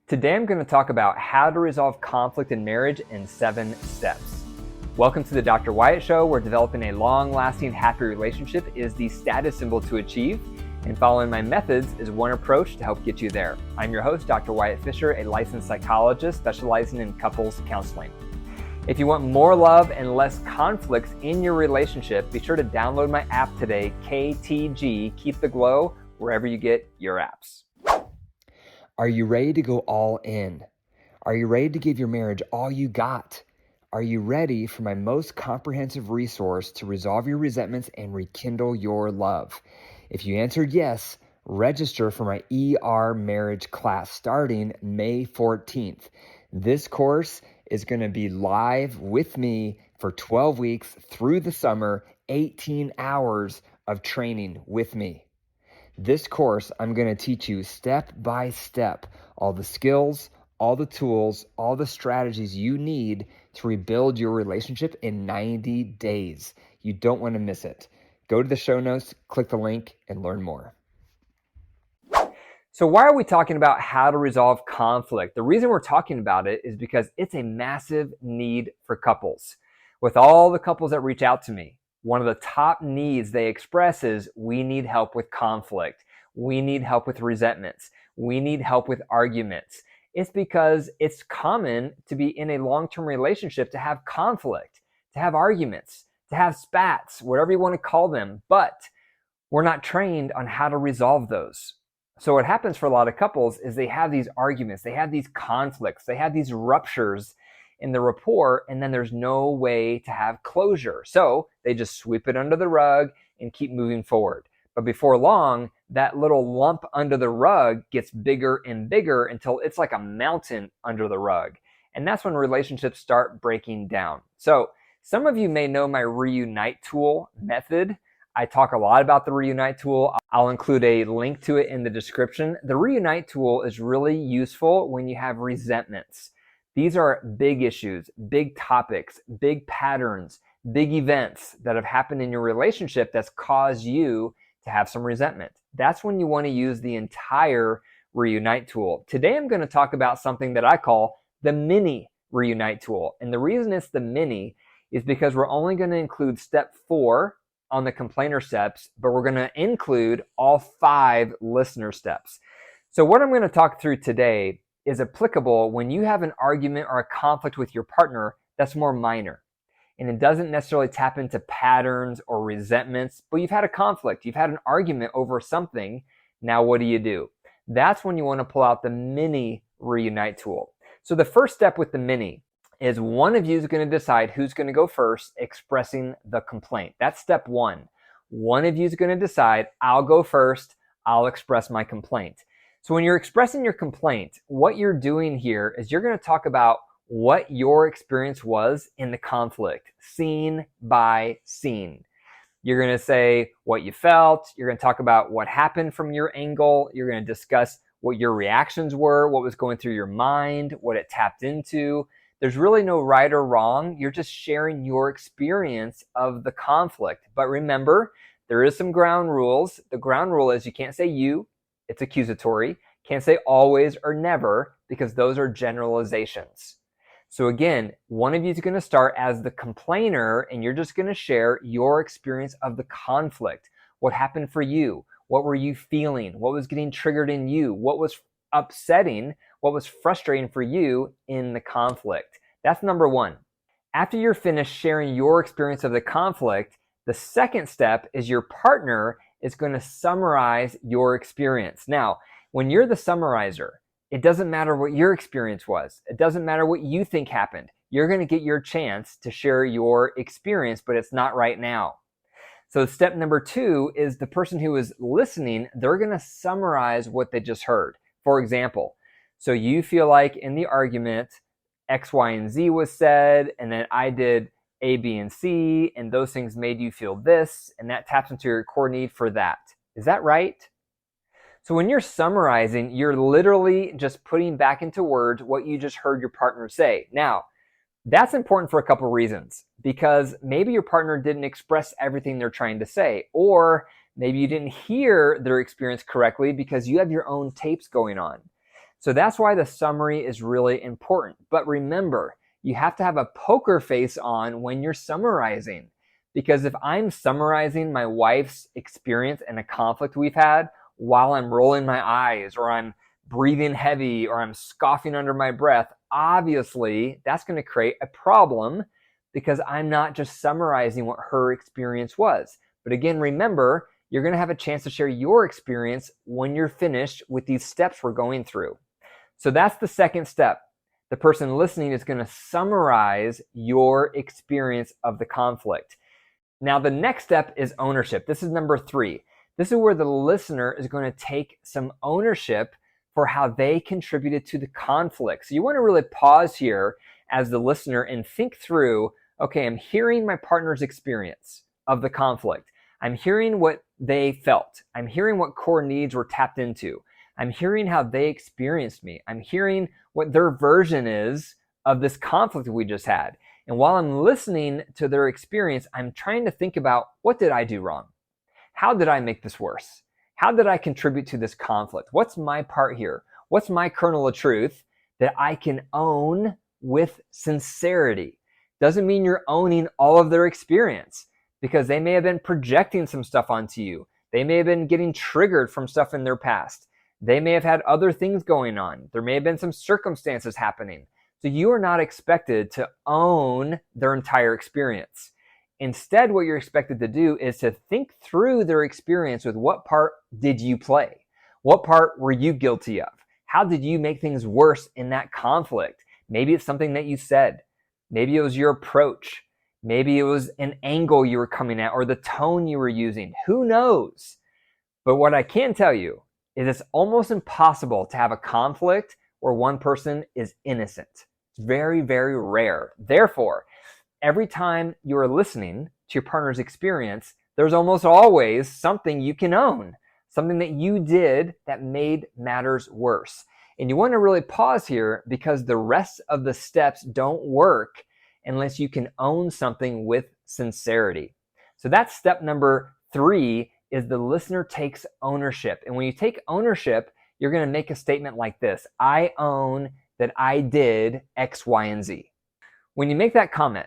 Today I'm going to talk about how to resolve conflict in marriage in 7 steps. Welcome to the Dr. Wyatt Show, where developing a long-lasting, happy relationship is the status symbol to achieve, and following my methods is one approach to help get you there. I'm your host, Dr. Wyatt Fisher, a licensed psychologist specializing in couples counseling. If you want more love and less conflicts in your relationship, be sure to download my app today, KTG, Keep the Glow, wherever you get your apps. Are you ready to go all in? Are you ready to give your marriage all you got? Are you ready for my most comprehensive resource to resolve your resentments and rekindle your love? If you answered yes, register for my ER marriage class starting May 14th. This course is going to be live with me for 12 weeks through the summer, 18 hours of training with me. This course, I'm going to teach you step by step all the skills, all the tools, all the strategies you need to rebuild your relationship in 90 days. You don't want to miss it. Go to the show notes, click the link, and learn more. So why are we talking about how to resolve conflict? The reason we're talking about it is because it's a massive need for couples. With all the couples that reach out to me, one of the top needs they express is we need help with conflict. We need help with resentments. We need help with arguments. It's because it's common to be in a long-term relationship to have conflict, to have arguments, to have spats, whatever you want to call them, but we're not trained on how to resolve those. So what happens for a lot of couples is they have these arguments, they have these conflicts, they have these ruptures in the rapport, and then there's no way to have closure. So they just sweep it under the rug and keep moving forward. But before long, that little lump under the rug gets bigger and bigger until it's like a mountain under the rug. And that's when relationships start breaking down. So some of you may know my Reunite tool method. I talk a lot about the Reunite tool. I'll include a link to it in the description. The Reunite tool is really useful when you have resentments. These are big issues, big topics, big patterns, big events that have happened in your relationship that's caused you to have some resentment. That's when you want to use the entire Reunite tool. Today I'm going to talk about something that I call the mini Reunite tool. And the reason it's the mini is because we're only going to include step 4 on the complainer steps, but we're going to include all 5 listener steps. So what I'm going to talk through today is applicable when you have an argument or a conflict with your partner that's more minor. And it doesn't necessarily tap into patterns or resentments, but you've had a conflict, you've had an argument over something. Now what do? That's when you want to pull out the mini Reunite tool. So the first step with the mini is one of you is going to decide who's going to go first expressing the complaint. That's step 1. One of you is going to decide, I'll go first, I'll express my complaint. So when you're expressing your complaint, what you're doing here is you're going to talk about what your experience was in the conflict, scene by scene. You're going to say what you felt. You're going to talk about what happened from your angle. You're going to discuss what your reactions were, what was going through your mind, what it tapped into. There's really no right or wrong. You're just sharing your experience of the conflict. But remember, there is some ground rules. The ground rule is you can't say you. It's accusatory. Can't say always or never because those are generalizations. So again, one of you is going to start as the complainer and you're just going to share your experience of the conflict. What happened for you? What were you feeling? What was getting triggered in you? What was upsetting? What was frustrating for you in the conflict? That's number 1. After you're finished sharing your experience of the conflict, the second step is your partner is going to summarize your experience. Now, when you're the summarizer, it doesn't matter what your experience was. It doesn't matter what you think happened. You're going to get your chance to share your experience, but it's not right now. So step number 2 is the person who is listening, they're going to summarize what they just heard. For example, so you feel like in the argument, X, Y, and Z was said, and then I did A, B, and C, and those things made you feel this, and that taps into your core need for that. Is that right? So when you're summarizing, you're literally just putting back into words what you just heard your partner say. Now, that's important for a couple reasons, because maybe your partner didn't express everything they're trying to say, or maybe you didn't hear their experience correctly because you have your own tapes going on. So that's why the summary is really important. But remember, you have to have a poker face on when you're summarizing. Because if I'm summarizing my wife's experience in a conflict we've had while I'm rolling my eyes or I'm breathing heavy or I'm scoffing under my breath, obviously that's going to create a problem because I'm not just summarizing what her experience was. But again, remember, you're going to have a chance to share your experience when you're finished with these steps we're going through. So that's the second step. The person listening is going to summarize your experience of the conflict. Now, the next step is ownership. This is number 3. This is where the listener is going to take some ownership for how they contributed to the conflict. So you want to really pause here as the listener and think through, okay, I'm hearing my partner's experience of the conflict. I'm hearing what they felt. I'm hearing what core needs were tapped into. I'm hearing how they experienced me. I'm hearing what their version is of this conflict we just had. And while I'm listening to their experience, I'm trying to think about, what did I do wrong? How did I make this worse? How did I contribute to this conflict? What's my part here? What's my kernel of truth that I can own with sincerity? Doesn't mean you're owning all of their experience, because they may have been projecting some stuff onto you. They may have been getting triggered from stuff in their past. They may have had other things going on. There may have been some circumstances happening. So you are not expected to own their entire experience. Instead, what you're expected to do is to think through their experience with, what part did you play? What part were you guilty of? How did you make things worse in that conflict? Maybe it's something that you said. Maybe it was your approach. Maybe it was an angle you were coming at or the tone you were using. Who knows? But what I can tell you is it's almost impossible to have a conflict where one person is innocent. It's very, very rare. Therefore, every time you are listening to your partner's experience, there's almost always something you can own, something that you did that made matters worse. And you want to really pause here, because the rest of the steps don't work unless you can own something with sincerity. So that's step number 3, is the listener takes ownership. And when you take ownership, you're going to make a statement like this: I own that I did X, Y, and Z. When you make that comment,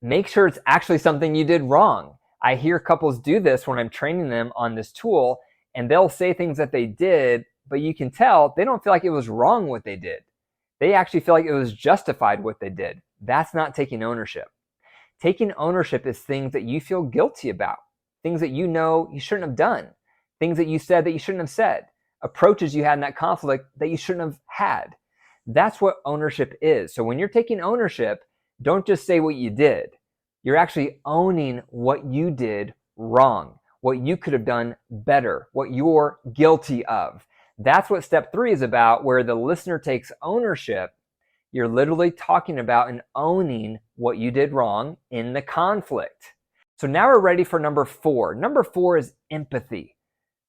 make sure it's actually something you did wrong. I hear couples do this when I'm training them on this tool, and they'll say things that they did, but you can tell they don't feel like it was wrong what they did. They actually feel like it was justified what they did. That's not taking ownership. Taking ownership is things that you feel guilty about, things that you know you shouldn't have done, things that you said that you shouldn't have said, approaches you had in that conflict that you shouldn't have had. That's what ownership is. So when you're taking ownership, don't just say what you did. You're actually owning what you did wrong, what you could have done better, what you're guilty of. That's what step 3 is about, where the listener takes ownership. You're literally talking about and owning what you did wrong in the conflict. So now we're ready for number 4. Number 4 is empathy.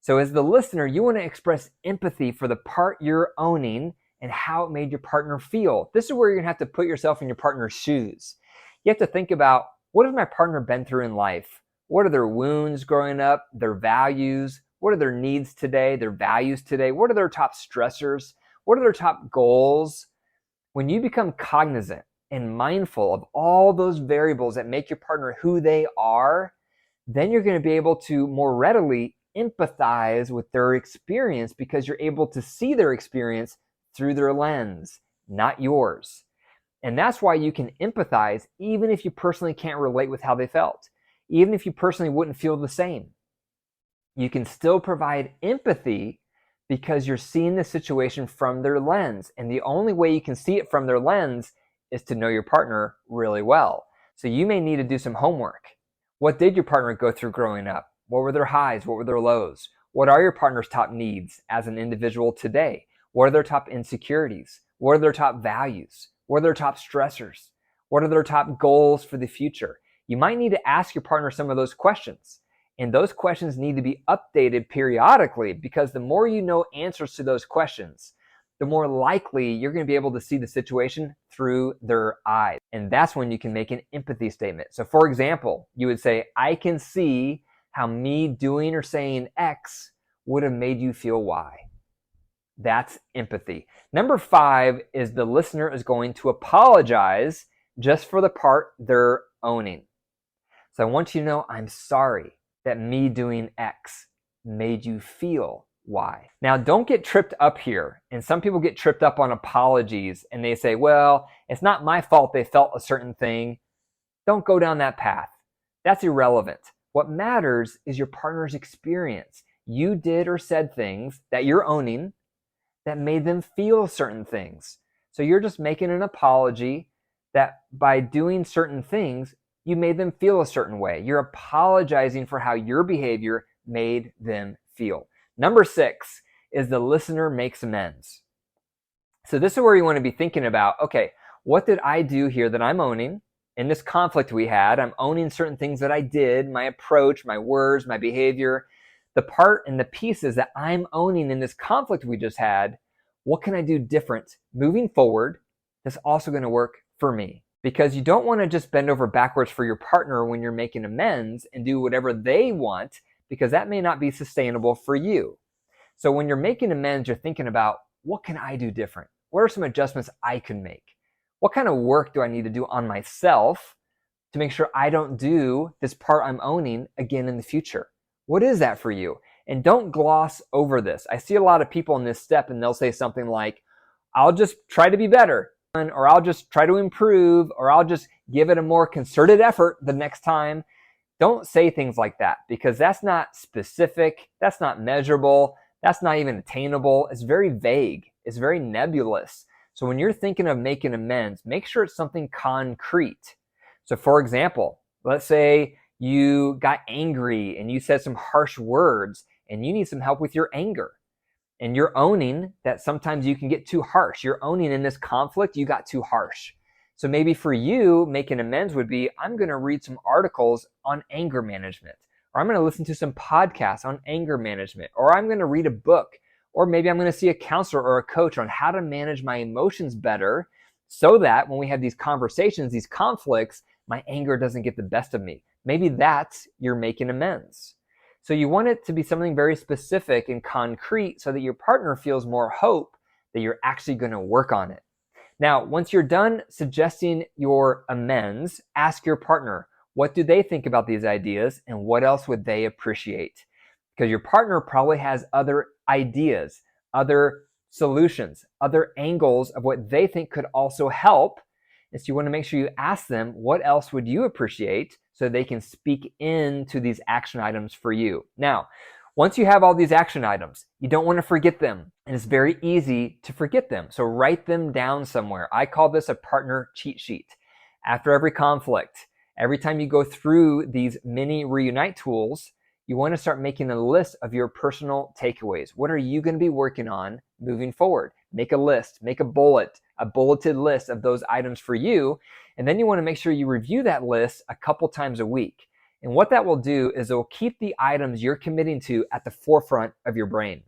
So as the listener, you want to express empathy for the part you're owning and how it made your partner feel. This is where you're going to have to put yourself in your partner's shoes. You have to think about, what has my partner been through in life? What are their wounds growing up, their values? What are their needs today, their values today? What are their top stressors? What are their top goals? When you become cognizant and mindful of all those variables that make your partner who they are, then you're going to be able to more readily empathize with their experience, because you're able to see their experience through their lens, not yours. And that's why you can empathize even if you personally can't relate with how they felt, even if you personally wouldn't feel the same. You can still provide empathy because you're seeing the situation from their lens. And the only way you can see it from their lens is to know your partner really well. So you may need to do some homework. What did your partner go through growing up? What were their highs? What were their lows? What are your partner's top needs as an individual today? What are their top insecurities? What are their top values? What are their top stressors? What are their top goals for the future? You might need to ask your partner some of those questions. And those questions need to be updated periodically, because the more you know answers to those questions, the more likely you're going to be able to see the situation through their eyes. And that's when you can make an empathy statement. So for example, you would say, I can see how me doing or saying X would have made you feel Y. That's empathy. Number 5 is the listener is going to apologize just for the part they're owning. So I want you to know, I'm sorry that me doing X made you feel Y. Now, don't get tripped up here. And some people get tripped up on apologies and they say, well, it's not my fault they felt a certain thing. Don't go down that path. That's irrelevant. What matters is your partner's experience. You did or said things that you're owning that made them feel certain things. So you're just making an apology that by doing certain things, you made them feel a certain way. You're apologizing for how your behavior made them feel. Number 6 is the listener makes amends. So this is where you want to be thinking about, okay, what did I do here that I'm owning? In this conflict we had, I'm owning certain things that I did, my approach, my words, my behavior, the part and the pieces that I'm owning in this conflict we just had. What can I do different moving forward that's also going to work for me? Because you don't want to just bend over backwards for your partner when you're making amends and do whatever they want, because that may not be sustainable for you. So when you're making amends, you're thinking about, what can I do different? What are some adjustments I can make? What kind of work do I need to do on myself to make sure I don't do this part I'm owning again in the future? What is that for you? And don't gloss over this. I see a lot of people in this step and they'll say something like, I'll just try to be better, or I'll just try to improve, or I'll just give it a more concerted effort the next time. Don't say things like that, because that's not specific, that's not measurable, that's not even attainable. It's very vague, it's very nebulous. So when you're thinking of making amends, make sure it's something concrete. So for example, let's say you got angry and you said some harsh words and you need some help with your anger. And you're owning that sometimes you can get too harsh. You're owning in this conflict, you got too harsh. So maybe for you, making amends would be, I'm going to read some articles on anger management, or I'm going to listen to some podcasts on anger management, or I'm going to read a book, or maybe I'm going to see a counselor or a coach on how to manage my emotions better so that when we have these conversations, these conflicts, my anger doesn't get the best of me. Maybe that's you're making amends. So you want it to be something very specific and concrete so that your partner feels more hope that you're actually going to work on it. Now, once you're done suggesting your amends, ask your partner, what do they think about these ideas and what else would they appreciate? Because your partner probably has other ideas, other solutions, other angles of what they think could also help. And so you want to make sure you ask them, what else would you appreciate, so they can speak into these action items for you. Now, once you have all these action items, you don't want to forget them. And it's very easy to forget them. So write them down somewhere. I call this a partner cheat sheet. After every conflict, every time you go through these mini reunite tools, you want to start making a list of your personal takeaways. What are you going to be working on moving forward? Make a list, make a bulleted list of those items for you. And then you want to make sure you review that list a couple times a week. And what that will do is it will keep the items you're committing to at the forefront of your brain.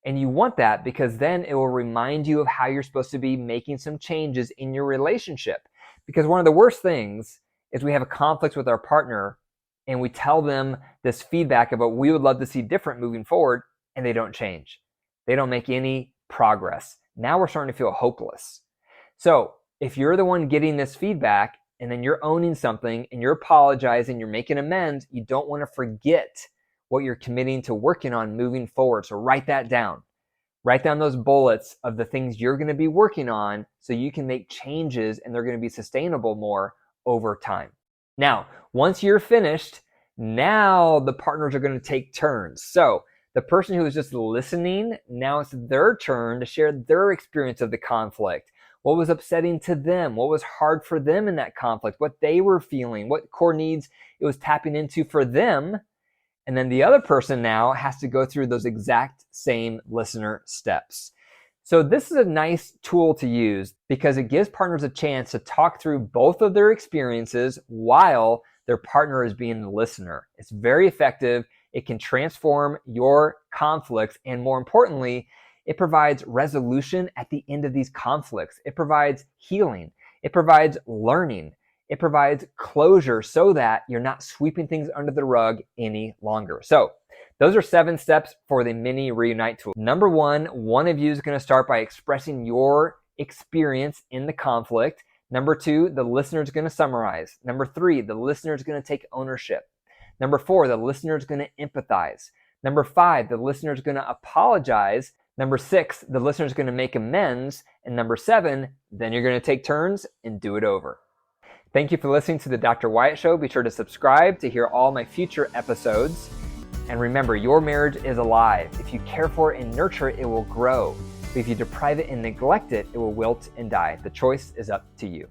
And you want that because then it will remind you of how you're supposed to be making some changes in your relationship. Because one of the worst things is we have a conflict with our partner and we tell them this feedback about what we would love to see different moving forward, and they don't change. They don't make any progress. Now we're starting to feel hopeless. So if you're the one getting this feedback and then you're owning something and you're apologizing, you're making amends, you don't want to forget what you're committing to working on moving forward. So write that down. Write down those bullets of the things you're going to be working on so you can make changes and they're going to be sustainable more over time. Now, once you're finished, now the partners are going to take turns. So the person who is just listening, now it's their turn to share their experience of the conflict. What was upsetting to them? What was hard for them in that conflict? What they were feeling? What core needs it was tapping into for them? And then the other person now has to go through those exact same listener steps. So this is a nice tool to use because it gives partners a chance to talk through both of their experiences while their partner is being the listener. It's very effective. It can transform your conflicts, and more importantly, it provides resolution at the end of these conflicts. It provides healing. It provides learning. It provides closure so that you're not sweeping things under the rug any longer. So Those are 7 steps for the mini reunite tool. Number one of you is going to start by expressing your experience in the conflict. Number 2, the listener is going to summarize. Number 3, the listener is going to take ownership. Number 4, the listener is going to empathize. Number 5, the listener is going to apologize. Number 6, the listener is going to make amends. And number 7, then you're going to take turns and do it over. Thank you for listening to the Dr. Wyatt Show. Be sure to subscribe to hear all my future episodes. And remember, your marriage is alive. If you care for it and nurture it, it will grow. But if you deprive it and neglect it, it will wilt and die. The choice is up to you.